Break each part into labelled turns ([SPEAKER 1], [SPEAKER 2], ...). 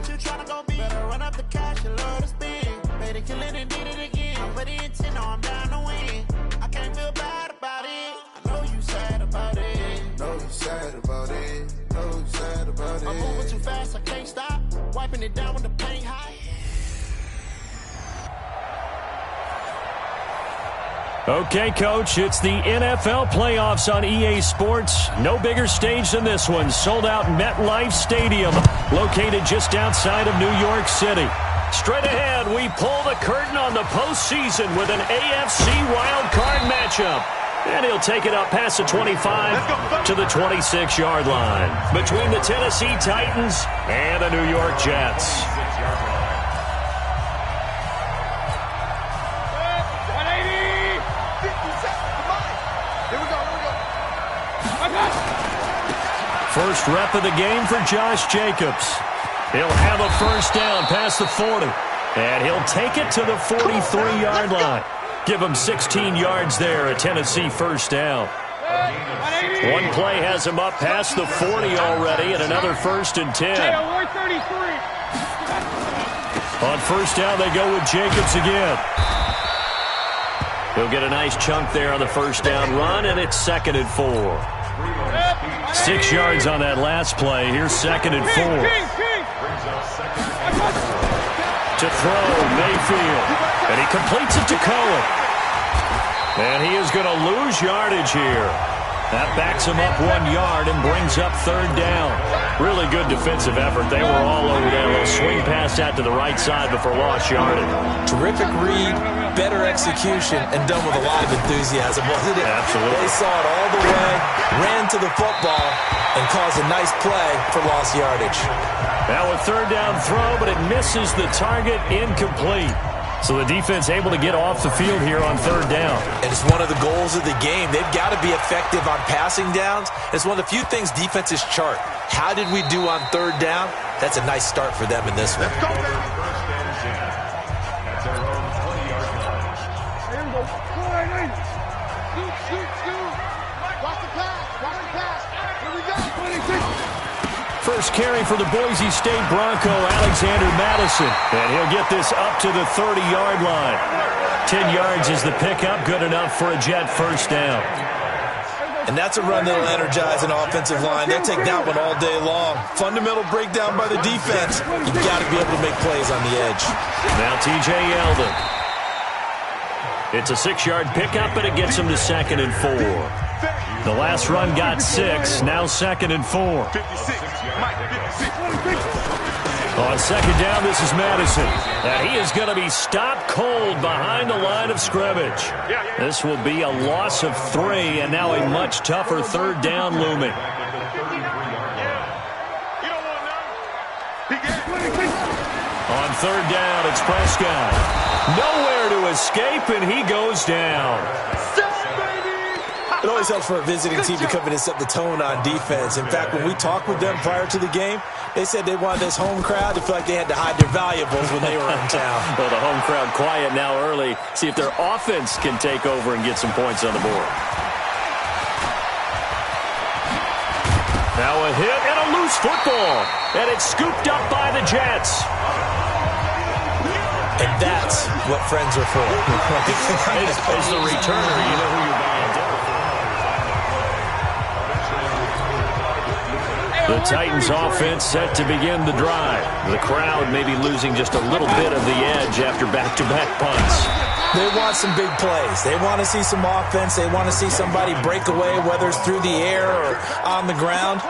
[SPEAKER 1] you tryna go be? Better run up the cash and love to spend. Better kill it and did it again. I'm with the intent, no, I'm down to win. I can't feel bad about it. I know you sad about it.
[SPEAKER 2] Know you sad about it. Know you sad about it.
[SPEAKER 1] I'm moving too fast, I can't stop. Wiping it down with the paint hot.
[SPEAKER 3] Okay, Coach, it's the NFL playoffs on EA Sports. No bigger stage than this one. Sold out MetLife Stadium, located just outside of New York City. Straight ahead, we pull the curtain on the postseason with an AFC wildcard matchup. And he'll take it up past the 25 to the 26-yard line between the Tennessee Titans and the New York Jets. First rep of the game for Josh Jacobs. He'll have a first down past the 40. And he'll take it to the 43-yard line. Give him 16 yards there, a Tennessee first down. One play has him up past the 40 already, and another 1st and 10. On first down, they go with Jacobs again. He'll get a nice chunk there on the first down run, and it's 2nd and 4. 6 yards on that last play. Here's 2nd and 4. To throw, Mayfield. And he completes it to Cohen. And he is going to lose yardage here. That backs him up 1 yard and brings up 3rd down. Really good defensive effort. They were all over that little swing pass out to the right side before lost yardage.
[SPEAKER 4] Terrific read, better execution, and done with a lot of enthusiasm, wasn't it?
[SPEAKER 3] Absolutely.
[SPEAKER 4] They saw it all the way, ran to the football, and caused a nice play for lost yardage.
[SPEAKER 3] Now a 3rd down throw, but it misses the target, incomplete. So the defense able to get off the field here on 3rd down.
[SPEAKER 4] And it's one of the goals of the game. They've got to be effective on passing downs. It's one of the few things defenses chart. How did we do on 3rd down? That's a nice start for them in this one.
[SPEAKER 2] Let's go, baby.
[SPEAKER 3] First carry for the Boise State Bronco, Alexander Madison. And he'll get this up to the 30-yard line. 10 yards is the pickup, good enough for a Jet first down.
[SPEAKER 4] And that's a run that'll energize an offensive line. They'll take that one all day long. Fundamental breakdown by the defense. You've got to be able to make plays on the edge.
[SPEAKER 3] Now T.J. Yeldon. It's a 6-yard pickup, and it gets him to 2nd and 4. The last run got 6, now 2nd and 4. On 2nd down, this is Madison. And he is going to be stopped cold behind the line of scrimmage. This will be a loss of 3, and now a much tougher 3rd down looming. On 3rd down, it's Prescott. Nowhere to escape, and he goes down.
[SPEAKER 4] It always helps for a visiting team to come in and set the tone on defense. In fact, when we talked with them prior to the game, they said they wanted this home crowd to feel like they had to hide their valuables when they were in town.
[SPEAKER 3] Well, the home crowd quiet now early. See if their offense can take over and get some points on the board. Now a hit and a loose football. And it's scooped up by the Jets.
[SPEAKER 4] And that's what friends are for.
[SPEAKER 3] As the returner, you know who you're buying dinner for. The Titans offense set to begin the drive. The crowd maybe losing just a little bit of the edge after back-to-back punts.
[SPEAKER 4] They want some big plays. They want to see some offense. They want to see somebody break away, whether it's through the air or on the ground.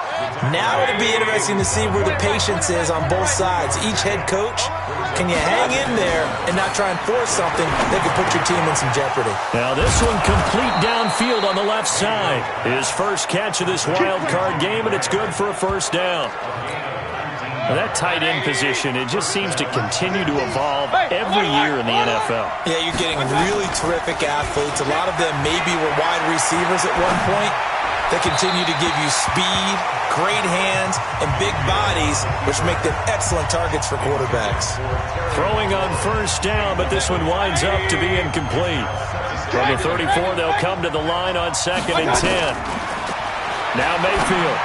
[SPEAKER 4] Now it'll be interesting to see where the patience is on both sides. Each head coach, can you hang in there and not try and force something that could put your team in some jeopardy?
[SPEAKER 3] Now this one complete downfield on the left side. His first catch of this wild card game, and it's good for a first down. Now that tight end position, it just seems to continue to evolve every year in the NFL.
[SPEAKER 4] Yeah, you're getting really terrific athletes. A lot of them maybe were wide receivers at one point. They continue to give you speed, great hands, and big bodies, which make them excellent targets for quarterbacks.
[SPEAKER 3] Throwing on first down, but this one winds up to be incomplete. From the 34, they'll come to the line on 2nd and 10. Now Mayfield.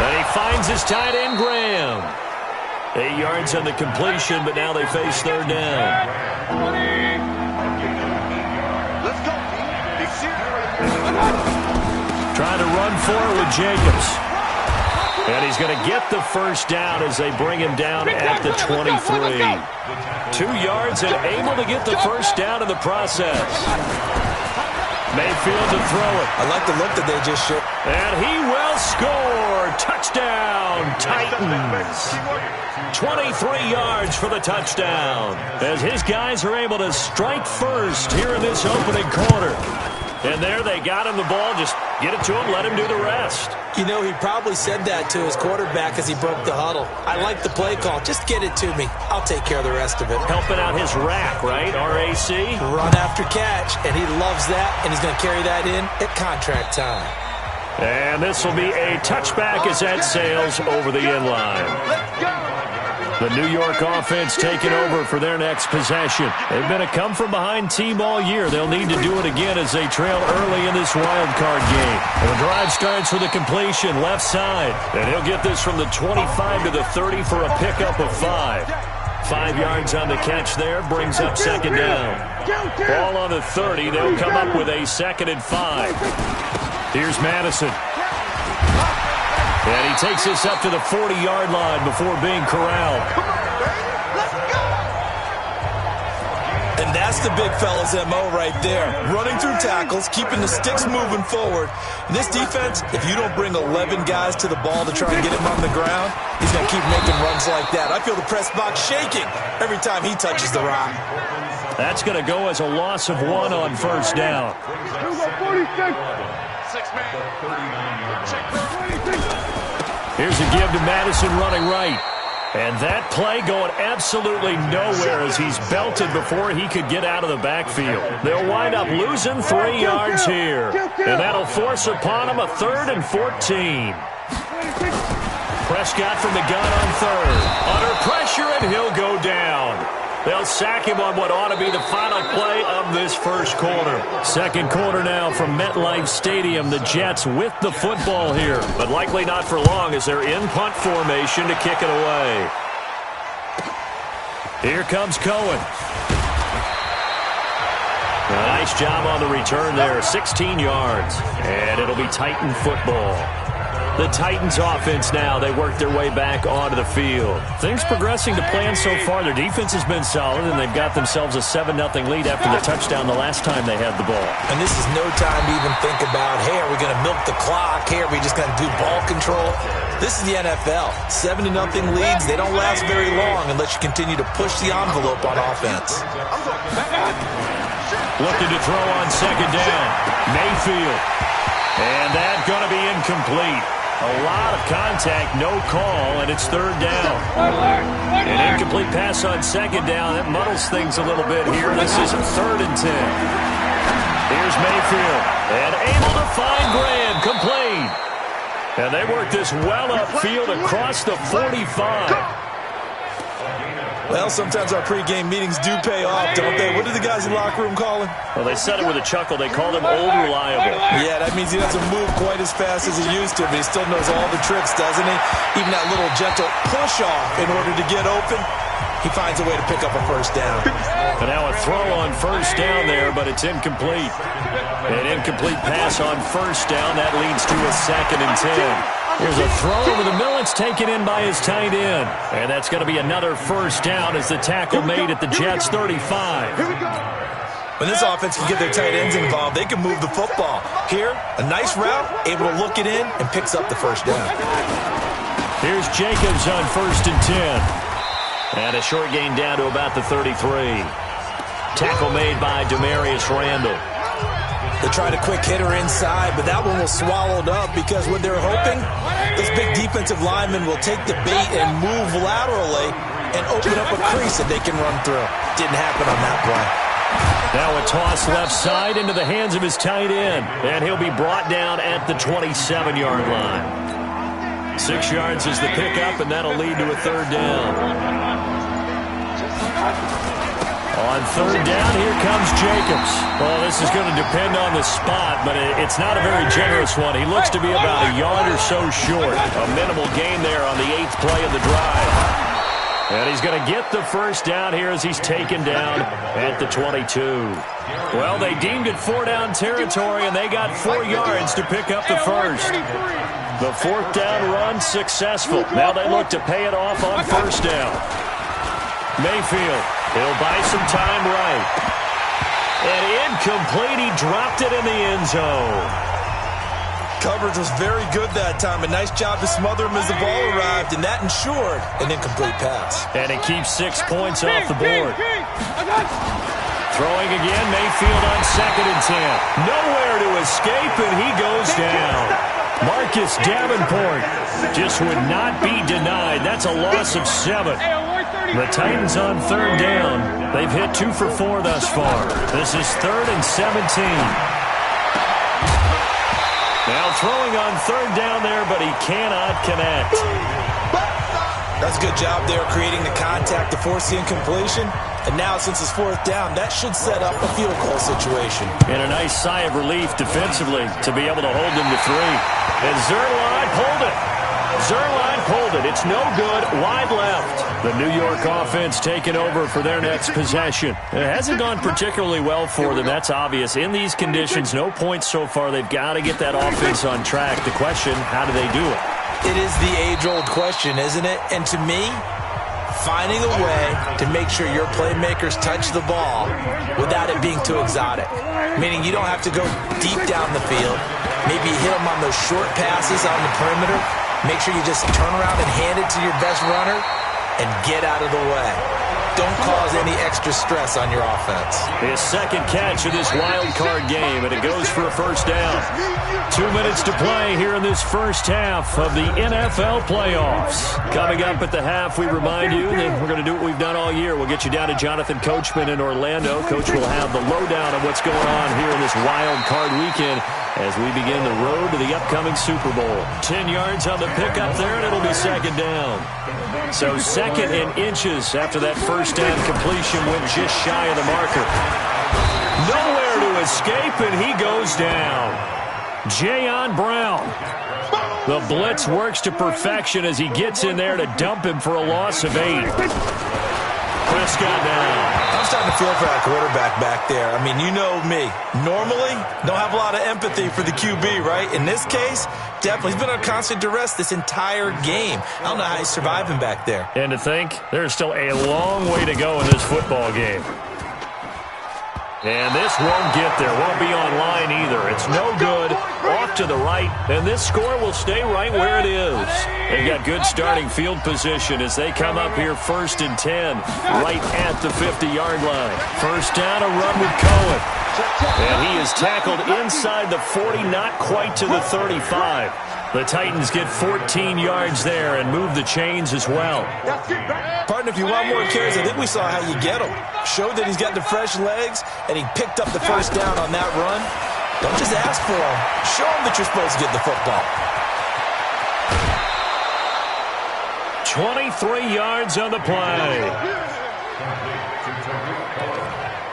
[SPEAKER 3] And he finds his tight end, Graham. 8 yards on the completion, but now they face third down.
[SPEAKER 5] Let's go.
[SPEAKER 3] Trying to run for it with Jacobs. And he's going to get the first down as they bring him down at the 23. 2 yards and able to get the first down in the process. Mayfield to throw it.
[SPEAKER 4] I like the look that they just showed.
[SPEAKER 3] And he will score. Touchdown, Titans. 23 yards for the touchdown. As his guys are able to strike first here in this opening quarter. And there they got him the ball. Just get it to him, let him do the rest.
[SPEAKER 4] You know, he probably said that to his quarterback as he broke the huddle. I like the play call. Just get it to me. I'll take care of the rest of it.
[SPEAKER 3] Helping out his rack, right? R-A-C?
[SPEAKER 4] Run after catch, and he loves that, and he's going to carry that in at contract time.
[SPEAKER 3] And this will be a touchback as that sails over the inline. The New York offense taking over for their next possession. They've been a come-from-behind team all year. They'll need to do it again as they trail early in this wild card game. And the drive starts with a completion left side. And he'll get this from the 25 to the 30 for a pickup of 5. 5 yards on the catch there, brings up second down. Ball on the 30, they'll come up with a 2nd and 5. Here's Madison. And he takes this up to the 40-yard line before being corralled.
[SPEAKER 4] And that's the big fella's MO right there. Running through tackles, keeping the sticks moving forward. In this defense, if you don't bring 11 guys to the ball to try and get him on the ground, he's going to keep making runs like that. I feel the press box shaking every time he touches the rock.
[SPEAKER 3] That's going to go as a loss of 1 on first down. Here's a give to Madison running right. And that play going absolutely nowhere as he's belted before he could get out of the backfield. They'll wind up losing 3 yards here. And that'll force upon him a 3rd and 14. Prescott from the gun on 3rd. Under pressure, and he'll go down. They'll sack him on what ought to be the final play of this first quarter. Second quarter now from MetLife Stadium. The Jets with the football here, but likely not for long as they're in punt formation to kick it away. Here comes Cohen. A nice job on the return there, 16 yards, and it'll be Titan football. The Titans offense now, they work their way back onto the field. Things progressing to plan so far. Their defense has been solid, and they've got themselves a 7-0 lead after the touchdown the last time they had the ball.
[SPEAKER 4] And this is no time to even think about, hey, are we going to milk the clock? Hey, are we just going to do ball control? This is the NFL. 7-0 leads, they don't last very long unless you continue to push the envelope on offense.
[SPEAKER 3] Looking to throw on second down. Mayfield. And that's going to be incomplete. A lot of contact, no call, and it's third down. An incomplete pass on second down. That muddles things a little bit here. This is 3rd and 10. Here's Mayfield. And able to find Graham. Complete. And they work this well upfield across the 45.
[SPEAKER 4] Well, sometimes our pregame meetings do pay off, don't they? What do the guys in the locker room call him?
[SPEAKER 3] Well, they said it with a chuckle. They called him Old Reliable.
[SPEAKER 4] Yeah, that means he doesn't move quite as fast as he used to, but he still knows all the tricks, doesn't he? Even that little gentle push-off in order to get open, he finds a way to pick up a first down.
[SPEAKER 3] And now a throw on first down there, but it's incomplete. An incomplete pass on first down. That leads to a 2nd and 10. Here's a throw over the middle. It's taken in by his tight end. And that's going to be another first down as the tackle made at the Jets' 35.
[SPEAKER 4] When this offense can get their tight ends involved, they can move the football. Here, a nice route, able to look it in, and picks up the first down.
[SPEAKER 3] Here's Jacobs on 1st and 10. And a short gain down to about the 33. Tackle made by Demarius Randall.
[SPEAKER 4] They tried a quick hitter inside, but that one was swallowed up because what they're hoping, this big defensive lineman will take the bait and move laterally and open up a crease that they can run through. Didn't happen on that play.
[SPEAKER 3] Now a toss left side into the hands of his tight end, and he'll be brought down at the 27-yard line. 6 yards is the pickup, and that'll lead to a third down. On third down, here comes Jacobs. Well, this is going to depend on the spot, but it's not a very generous one. He looks to be about a yard or so short. A minimal gain there on the 8th play of the drive. And he's going to get the first down here as he's taken down at the 22. Well, they deemed it 4-down territory, and they got 4 yards to pick up the first. The 4th down run successful. Now they look to pay it off on 1st down. Mayfield, he'll buy some time right. And incomplete, he dropped it in the end zone.
[SPEAKER 4] Coverage was very good that time. A nice job to smother him as the ball arrived, and that ensured an incomplete pass.
[SPEAKER 3] And it keeps 6 points off the board. Throwing again, Mayfield on 2nd and 10. Nowhere to escape, and he goes down. Marcus Davenport just would not be denied. That's a loss of 7. The Titans on 3rd down. They've hit 2 for 4 thus far. This is 3rd and 17. Now throwing on 3rd down there, but he cannot connect.
[SPEAKER 4] That's a good job there creating the contact to force the incompletion. And now since it's 4th down, that should set up a field goal situation.
[SPEAKER 3] And a nice sigh of relief defensively to be able to hold them to 3. And Zerline pulled it. Zerline pulled it. It's no good. Wide left. The New York offense taking over for their next possession. It hasn't gone particularly well for them. That's obvious. In these conditions, no points so far. They've got to get that offense on track. The question, how do they do it?
[SPEAKER 4] It is the age-old question, isn't it? And to me, finding a way to make sure your playmakers touch the ball without it being too exotic. Meaning you don't have to go deep down the field. Maybe hit them on those short passes on the perimeter. Make sure you just turn around and hand it to your best runner and get out of the way. Don't cause any extra stress on your offense.
[SPEAKER 3] His 2nd catch of this wild card game, and it goes for a 1st down. 2 minutes to play here in this first half of the NFL playoffs. Coming up at the half, we remind you that we're going to do what we've done all year. We'll get you down to Jonathan Coachman in Orlando. Coach will have the lowdown of what's going on here in this wild card weekend as we begin the road to the upcoming Super Bowl. 10 yards on the pickup there, and it'll be 2nd down. So 2nd and inches after that 1st down completion went just shy of the marker. Nowhere to escape, and he goes down. Jayon Brown. The blitz works to perfection as he gets in there to dump him for a loss of 8. Prescott down.
[SPEAKER 4] I'm starting to feel for that quarterback back there. I mean, you know me. Normally, don't have a lot of empathy for the QB, right? In this case, definitely. He's been on constant duress this entire game. I don't know how he's surviving back there.
[SPEAKER 3] And to think, there's still a long way to go in this football game. And this won't get there. Won't be online either. It's no good. Off to the right. And this score will stay right where it is. They've got good starting field position as they come up here 1st and 10. Right at the 50-yard line. 1st down, a run with Cohen. And he is tackled inside the 40, not quite to the 35. The Titans get 14 yards there and move the chains as well.
[SPEAKER 4] Partner, if you want more carries, I think we saw how you get him. Showed that he's got the fresh legs, and he picked up the 1st down on that run. Don't just ask for him. Show him that you're supposed to get the football.
[SPEAKER 3] 23 yards on the play.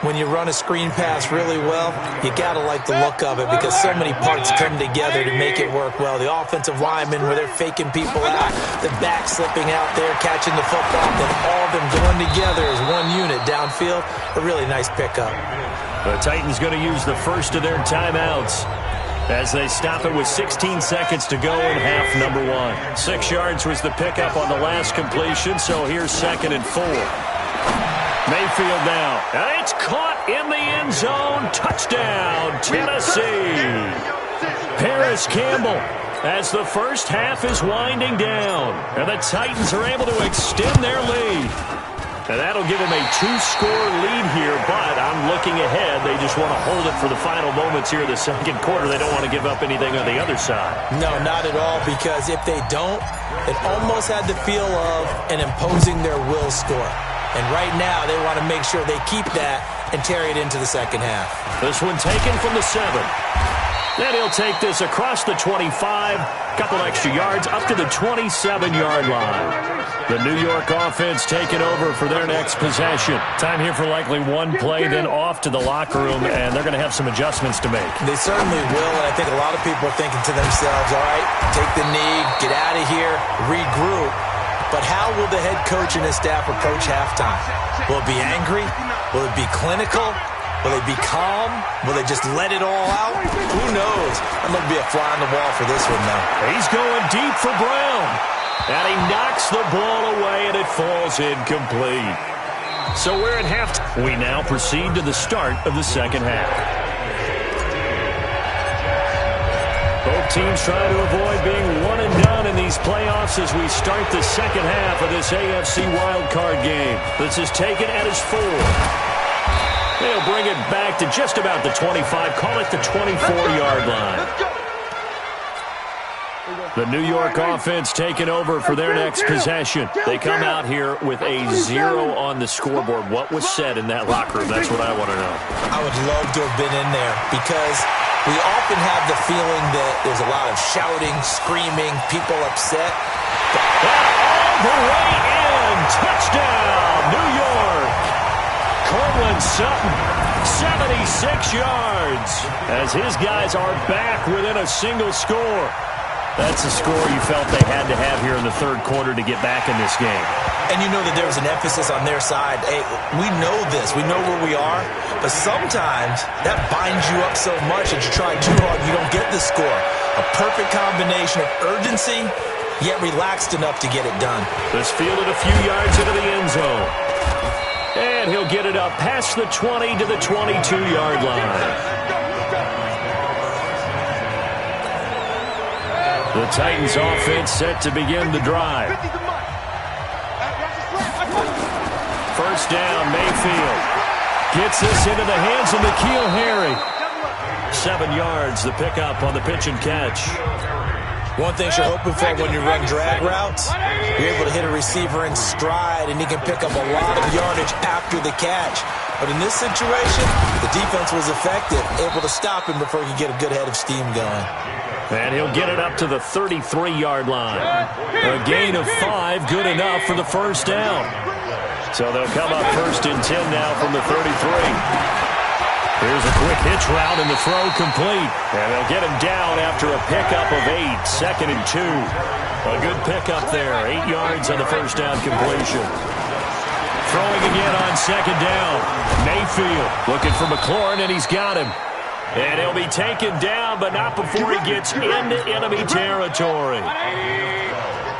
[SPEAKER 4] When you run a screen pass really well, you got to like the look of it because so many parts come together to make it work well. The offensive linemen, where they're faking people out, the back slipping out there, catching the football, then all of them going together as one unit downfield. A really nice pickup.
[SPEAKER 3] The Titans going to use the first of their timeouts as they stop it with 16 seconds to go in half number 1. 6 yards was the pickup on the last completion, so here's 2nd and 4. Mayfield now. It's caught in the end zone. Touchdown, Tennessee. Paris Campbell as the first half is winding down. And the Titans are able to extend their lead. And that'll give them a 2-score lead here, but I'm looking ahead. They just want to hold it for the final moments here in the 2nd quarter. They don't want to give up anything on the other side.
[SPEAKER 4] No, not at all, because if they don't, it almost had the feel of an imposing their will score. And right now, they want to make sure they keep that and carry it into the 2nd half.
[SPEAKER 3] This one taken from the 7. Then he'll take this across the 25, couple extra yards, up to the 27-yard line. The New York offense taking over for their next possession. Time here for likely one play, then off to the locker room, and they're going to have some adjustments to make.
[SPEAKER 4] They certainly will, and I think a lot of people are thinking to themselves, all right, take the knee, get out of here, regroup. But how will the head coach and his staff approach halftime? Will it be angry? Will it be clinical? Will they be calm? Will they just let it all out? Who knows? I'm going to be a fly on the wall for this one, though.
[SPEAKER 3] He's going deep for Brown. And he knocks the ball away, and it falls incomplete. So we're at halftime. We now proceed to the start of the second half. Both teams trying to avoid being one and done in these playoffs as we start the second half of this AFC wildcard game. This is taken at his 4. They'll bring it back to just about the 25, call it the 24-yard line. The New York offense taking over for their next possession. They come out here with a 0 on the scoreboard. What was said in that locker room? That's what I want to know. I would love to have been in there because we often have the feeling that there's a lot of shouting, screaming, people upset. All the way in. Touchdown, New York. Cortland Sutton, 76 yards, as his guys are back within a single score. That's a score you felt they had to have here in the third quarter to get back in this game. And you know that there was an emphasis on their side. Hey, we know this. We know where we are. But sometimes that binds you up so much that you try too hard, you don't get the score. A perfect combination of urgency, yet relaxed enough to get it done. This fielded a few yards into the end zone. And he'll get it up past the 20 to the 22-yard line. The Titans offense set to begin the drive. First down, Mayfield. Gets this into the hands of N'Keal Harry. 7 yards, the pickup on the pitch and catch. One thing you're hoping for when you run drag routes, you're able to hit a receiver in stride, and he can pick up a lot of yardage after the catch. But in this situation, the defense was effective, able to stop him before he could get a good head of steam going. And he'll get it up to the 33-yard line. A gain of 5, good enough for the first down. So they'll come up first and 10 now from the 33. Here's a quick hitch route, and the throw complete. And they'll get him down after a pickup of 8, 2nd and 2. A good pickup there, 8 yards on the first down completion. Throwing again on second down. Mayfield looking for McLaurin, and he's got him. And he'll be taken down, but not before he gets into enemy territory.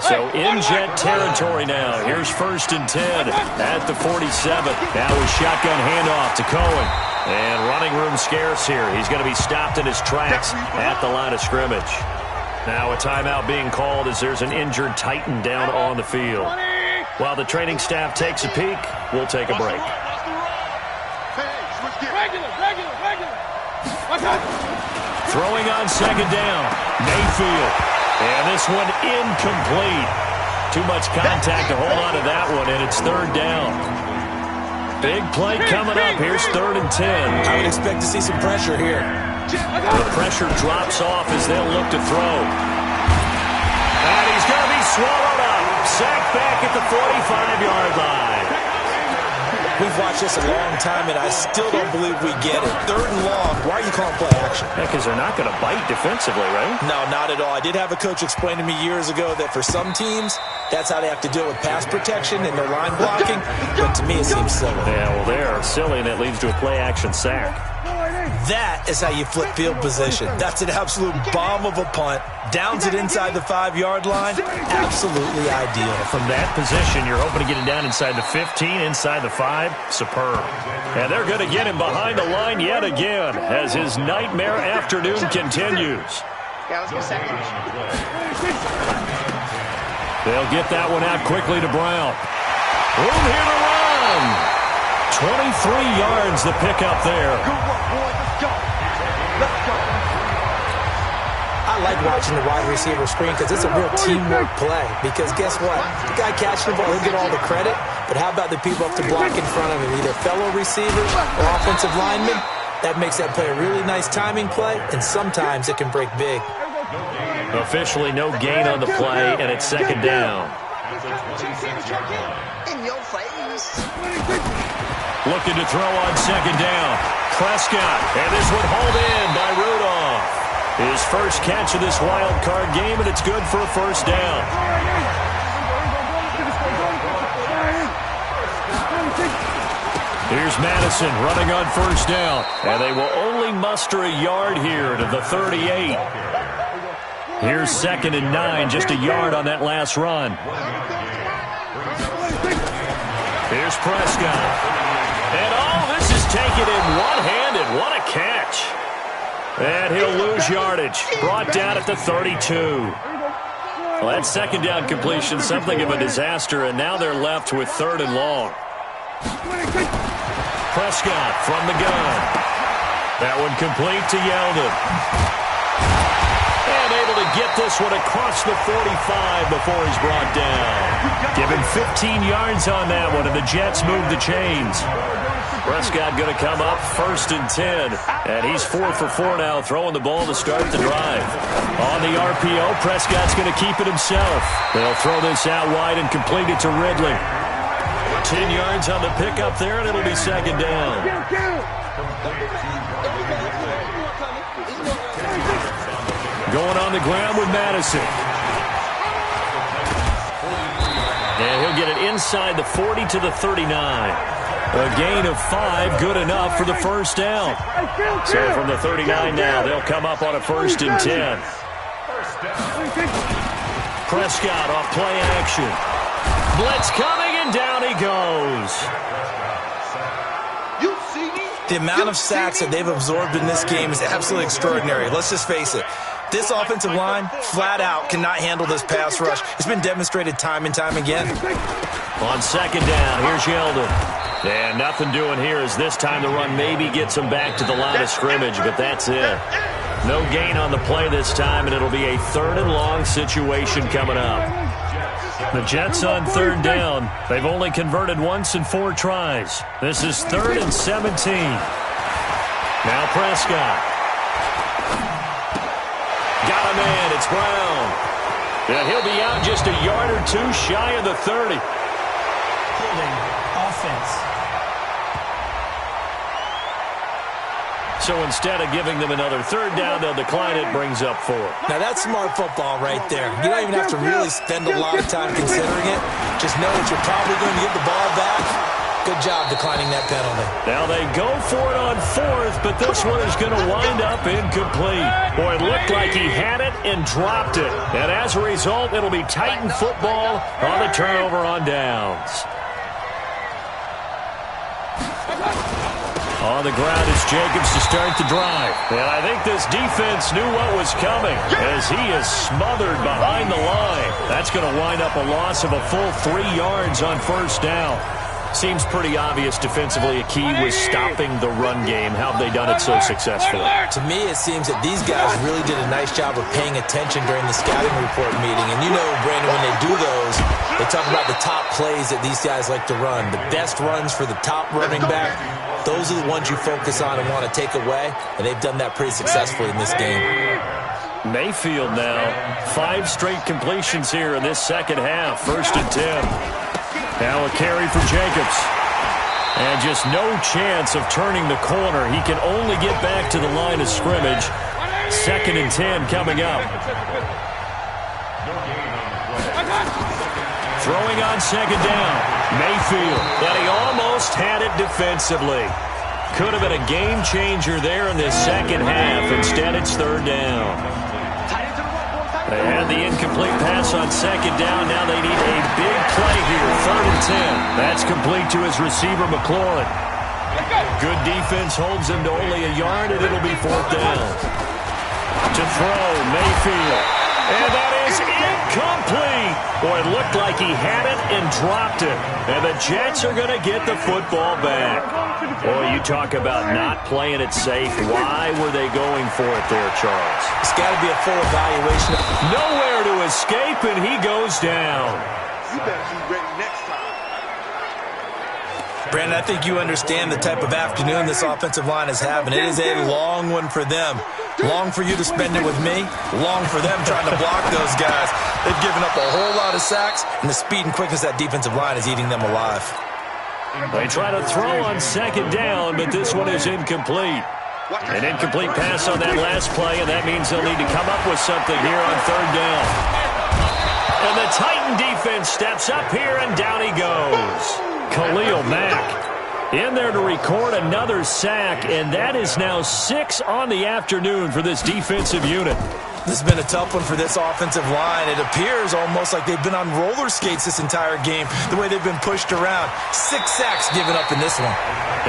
[SPEAKER 3] So in Jet territory now. Here's 1st and 10 at the 47. Now a shotgun handoff to Cohen. And running room scarce here. He's going to be stopped in his tracks at the line of scrimmage. Now a timeout being called as there's an injured Titan down on the field. While the training staff takes a peek, we'll take a break. Throwing on second down, Mayfield. And this one incomplete. Too much contact to hold on to that one, and it's third down. Big play coming up. Here's 3rd and 10. I would expect to see some pressure here. The pressure drops off as they'll look to throw. And he's going to be swallowed up. Sacked back at the 45-yard line. We've watched this a long time, and I still don't believe we get it. 3rd and long. Why are you calling play action? Yeah, because they're not going to bite defensively, right? No, not at all. I did have a coach explain to me years ago that for some teams, that's how they have to deal with pass protection and their line blocking. But to me, it seems silly. Yeah, well, they're silly, and it leads to a play action sack. That is how you flip field position. That's an absolute bomb of a punt. Downs it inside the 5-yard line. Absolutely ideal. From that position, you're hoping to get it down inside the 15, inside the 5. Superb. And they're going to get him behind the line yet again as his nightmare afternoon continues.
[SPEAKER 5] Yeah, let's go second.
[SPEAKER 3] They'll get that one out quickly to Brown. Room here to run. 23 yards the pickup there. I like watching the wide receiver screen because it's a real teamwork play. Because guess what? The guy catching the ball, he'll get all the credit. But how about the people up to block in front of him, either fellow receivers or offensive linemen? That makes that play a really nice timing play, and sometimes it can break big. Officially no gain on the play, and it's second down.
[SPEAKER 5] In your face.
[SPEAKER 3] Looking to throw on second down. Prescott, and this one hauled in by Rudolph. His first catch of this wild card game, and it's good for a first down. Here's Madison running on first down. And they will only muster a yard here to the 38. Here's 2nd and 9, just a yard on that last run. Here's Prescott. And this is taken in one-handed. What a catch. And he'll lose yardage. Brought down at the 32. Well, that 2nd down completion, something of a disaster, and now they're left with 3rd and long. Prescott from the gun. That one complete to Yeldon. And able to get this one across the 45 before he's brought down. Given 15 yards on that one, and the Jets move the chains. Prescott going to come up 1st and 10. And he's 4 for 4 now, throwing the ball to start the drive. On the RPO, Prescott's going to keep it himself. They'll throw this out wide and complete it to Ridley. 10 yards on the pickup there, and it'll be 2nd down. Going on the ground with Madison. And he'll get it inside the 40 to the 39. A gain of 5, good enough for the 1st down. So from the 39 now, they'll come up on a 1st and 10. Prescott off play action. Blitz coming, and down he goes.
[SPEAKER 4] The amount of sacks that they've absorbed in this game is absolutely extraordinary. Let's just face it. This offensive line, flat out, cannot handle this pass rush. It's been demonstrated time and time again.
[SPEAKER 3] On 2nd down, here's Yeldon. And nothing doing here as this time the run maybe gets them back to the line of scrimmage, but that's it. No gain on the play this time, and it'll be a 3rd and long situation coming up. The Jets on 3rd down. They've only converted once in 4 tries. This is 3rd and 17. Now Prescott. Got a man. It's Brown. And he'll be out just a yard or 2 shy of the 30.
[SPEAKER 6] Holding offense.
[SPEAKER 3] So instead of giving them another 3rd down, they'll decline it, brings up 4.
[SPEAKER 4] Now that's smart football right there. You don't even have to really spend a lot of time considering it. Just know that you're probably going to get the ball back. Good job declining that penalty.
[SPEAKER 3] Now they go for it on 4th, but this one is going to wind up incomplete. Boy, it looked like he had it and dropped it. And as a result, it'll be Titan football on the turnover on downs. On the ground is Jacobs to start the drive. And I think this defense knew what was coming as he is smothered behind the line. That's going to wind up a loss of a full 3 yards on 1st down. Seems pretty obvious defensively a key was stopping the run game. How have they done it so successfully?
[SPEAKER 4] To me, it seems that these guys really did a nice job of paying attention during the scouting report meeting. And you know, Brandon, when they do those, they talk about the top plays that these guys like to run. The best runs for the top running back. Those are the ones you focus on and want to take away, and they've done that pretty successfully in this game.
[SPEAKER 3] Mayfield now, 5 straight completions here in this 2nd half. 1st and 10. Now a carry for Jacobs. And just no chance of turning the corner. He can only get back to the line of scrimmage. 2nd and 10 coming up. Throwing on 2nd down. Mayfield. And he almost had it defensively. Could have been a game changer there in this 2nd half. Instead, it's 3rd down. They had the incomplete pass on 2nd down. Now they need a big play here. 3rd and 10. That's complete to his receiver, McLaurin. Good defense holds him to only a yard, and it'll be 4th down. To throw, Mayfield. And that is incomplete. Boy, it looked like he had it and dropped it. And the Jets are going to get the football back. Boy, you talk about not playing it safe. Why were they going for it there, Charles?
[SPEAKER 4] It's got to be a full evaluation.
[SPEAKER 3] Nowhere to escape, and he goes down.
[SPEAKER 2] You better be ready next time.
[SPEAKER 4] Brandon, I think you understand the type of afternoon this offensive line is having. It is a long one for them. Long for you to spend it with me. Long for them trying to block those guys. They've given up a whole lot of sacks, and the speed and quickness of that defensive line is eating them alive.
[SPEAKER 3] They try to throw on 2nd down, but this one is incomplete. An incomplete pass on that last play, and that means they'll need to come up with something here on 3rd down. And the Titan defense steps up here, and down he goes. Khalil Mack. In there to record another sack, and that is now 6 on the afternoon for this defensive unit.
[SPEAKER 4] This has been a tough one for this offensive line. It appears almost like they've been on roller skates this entire game, the way they've been pushed around. 6 sacks given up in this one.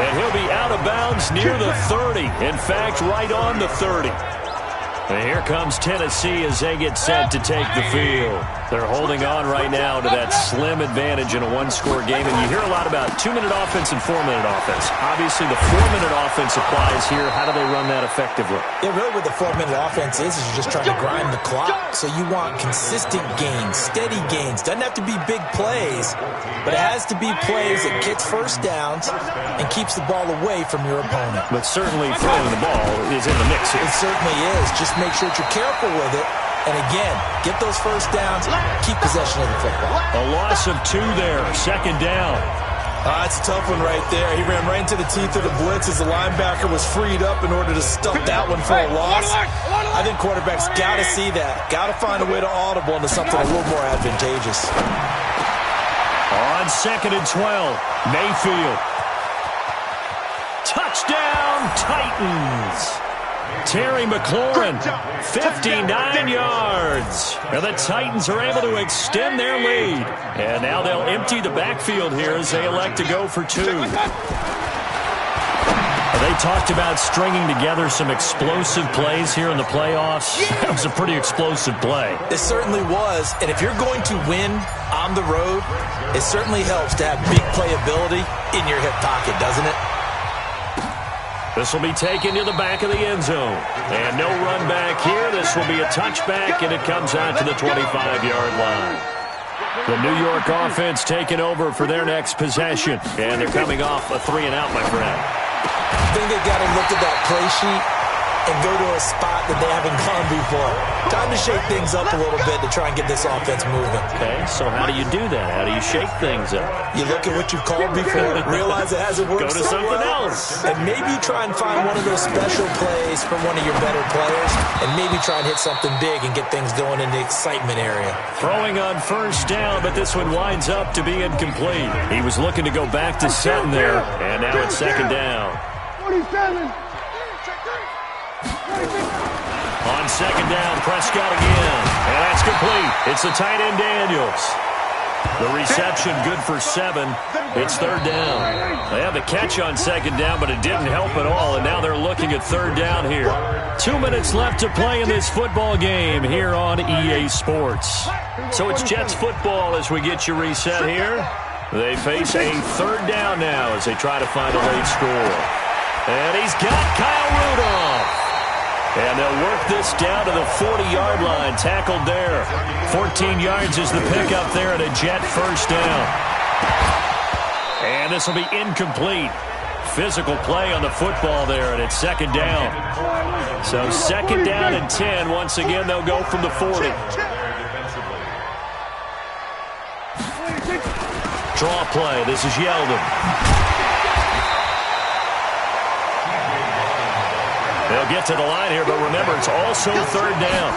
[SPEAKER 3] And he'll be out of bounds near the 30. In fact, right on the 30. And here comes Tennessee as they get set to take the field. They're holding on right now to that slim advantage in a one-score game. And you hear a lot about 2-minute offense and 4-minute offense. Obviously, the 4-minute offense applies here. How do they run that effectively?
[SPEAKER 4] Yeah, really what the 4-minute offense is you're just trying to grind the clock. So you want consistent gains, steady gains. Doesn't have to be big plays, but it has to be plays that gets first downs and keeps the ball away from your opponent.
[SPEAKER 3] But certainly throwing the ball is in the mix here.
[SPEAKER 4] It certainly is. Just make sure that you're careful with it. And again, get those first downs, keep possession of the football.
[SPEAKER 3] A loss of 2 there, 2nd down.
[SPEAKER 4] That's a tough one right there. He ran right into the teeth of the blitz as the linebacker was freed up in order to stump that one for a loss. I think quarterbacks got to see that. Got to find a way to audible into something a little more advantageous.
[SPEAKER 3] On 2nd and 12, Mayfield. Touchdown, Titans. Terry McLaurin, 59 yards. And the Titans are able to extend their lead. And now they'll empty the backfield here as they elect to go for 2. They talked about stringing together some explosive plays here in the playoffs. That was a pretty explosive play.
[SPEAKER 4] It certainly was. And if you're going to win on the road, it certainly helps to have big playability in your hip pocket, doesn't it?
[SPEAKER 3] This will be taken to the back of the end zone. And no run back here. This will be a touchback, and it comes out to the 25-yard line. The New York offense taking over for their next possession. And they're coming off a 3-and-out, my friend.
[SPEAKER 4] I think they've got to look at that play sheet and go to a spot that they haven't gone before. Time to shake things up a little bit to try and get this offense moving.
[SPEAKER 3] Okay, so how do you do that? How do you shake things up?
[SPEAKER 4] You look at what you've called before, realize it hasn't worked
[SPEAKER 3] Go to
[SPEAKER 4] so
[SPEAKER 3] something
[SPEAKER 4] well,
[SPEAKER 3] else.
[SPEAKER 4] and maybe you try and find one of those special plays from one of your better players, and maybe try and hit something big and get things going in the excitement area.
[SPEAKER 3] Throwing on 1st down, but this one winds up to be incomplete. He was looking to go back to Sutton there, and now it's 2nd down.
[SPEAKER 2] 47.
[SPEAKER 3] On 2nd down, Prescott again. And that's complete. It's the tight end Daniels. The reception good for 7. It's 3rd down. They had the catch on 2nd down, but it didn't help at all. And now they're looking at 3rd down here. 2 minutes left to play in this football game here on EA Sports. So it's Jets football as we get you reset here. They face a 3rd down now as they try to find a late score. And he's got Kyle Rudolph. And they'll work this down to the 40-yard line, tackled there. 14 yards is the pickup there and a Jet 1st down. And this will be incomplete. Physical play on the football there, and it's 2nd down. So 2nd down and 10. Once again, they'll go from the 40. Draw play. This is Yeldon. They'll get to the line here, but remember, it's also 3rd down.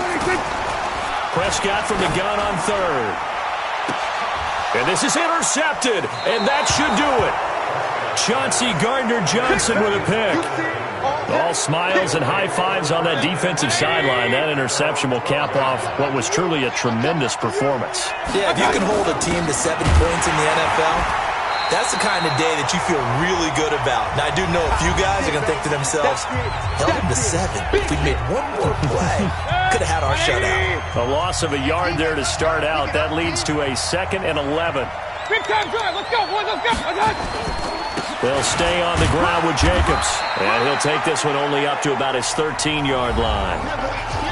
[SPEAKER 3] Prescott from the gun on 3rd. And this is intercepted, and that should do it. Chauncey Gardner-Johnson with a pick. All smiles and high fives on that defensive sideline. That interception will cap off what was truly a tremendous performance.
[SPEAKER 4] Yeah, if you can hold a team to 7 points in the NFL, that's the kind of day that you feel really good about. Now, I do know a few guys are going to think to themselves, held them to 7. If we made one more play, could have had our shutout.
[SPEAKER 3] A loss of a yard there to start out. That leads to a 2nd and 11.
[SPEAKER 2] Big time drive. Let's go, boys. Let's go.
[SPEAKER 3] They'll stay on the ground with Jacobs. And he'll take this one only up to about his 13-yard line.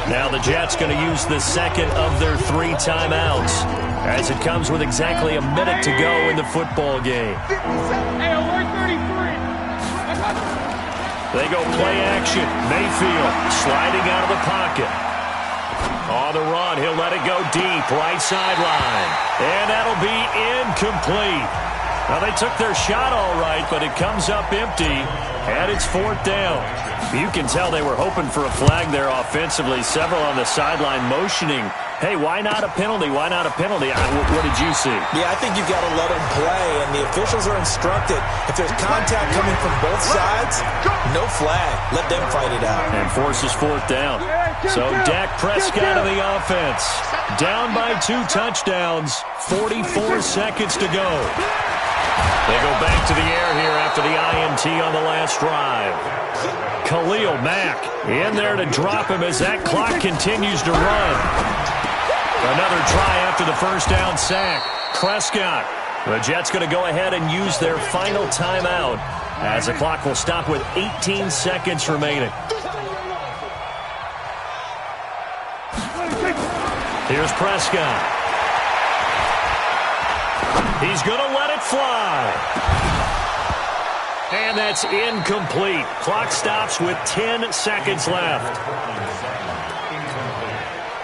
[SPEAKER 3] Now the Jets going to use the 2nd of their 3 timeouts, as it comes with exactly a minute to go in the football game.
[SPEAKER 2] Hey, alert 33.
[SPEAKER 3] They go play action. Mayfield sliding out of the pocket. On the run, he'll let it go deep, right sideline. And that'll be incomplete. Now, they took their shot all right, but it comes up empty, and it's 4th down. You can tell they were hoping for a flag there offensively. Several on the sideline motioning Hey, why not a penalty? Why not a penalty? What did you see?
[SPEAKER 4] Yeah, I think you've got to let them play, and the officials are instructed. If there's contact coming from both sides, no flag. Let them fight it out.
[SPEAKER 3] And forces fourth down. So Dak Prescott of the offense. Down by 2 touchdowns. 44 seconds to go. They go back to the air here after the INT on the last drive. Khalil Mack in there to drop him as that clock continues to run. Another try after the first down sack. Prescott. The Jets going to go ahead and use their final timeout as the clock will stop with 18 seconds remaining. Here's Prescott. He's going to let it fly. And that's incomplete. Clock stops with 10 seconds left.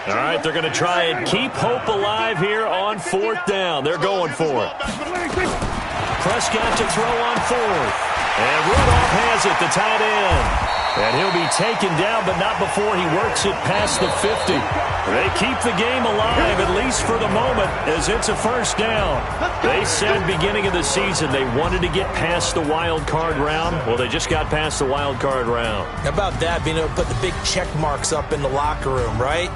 [SPEAKER 3] All right, they're going to try and keep hope alive here on fourth down. They're going for it. Prescott to throw on fourth. And Rudolph has it, the tight end. And he'll be taken down, but not before he works it past the 50. They keep the game alive, at least for the moment, as it's a first down. They said beginning of the season they wanted to get past the wild card round. Well, they just got past the wild card round.
[SPEAKER 4] How about that, being able to put the big check marks up in the locker room, right?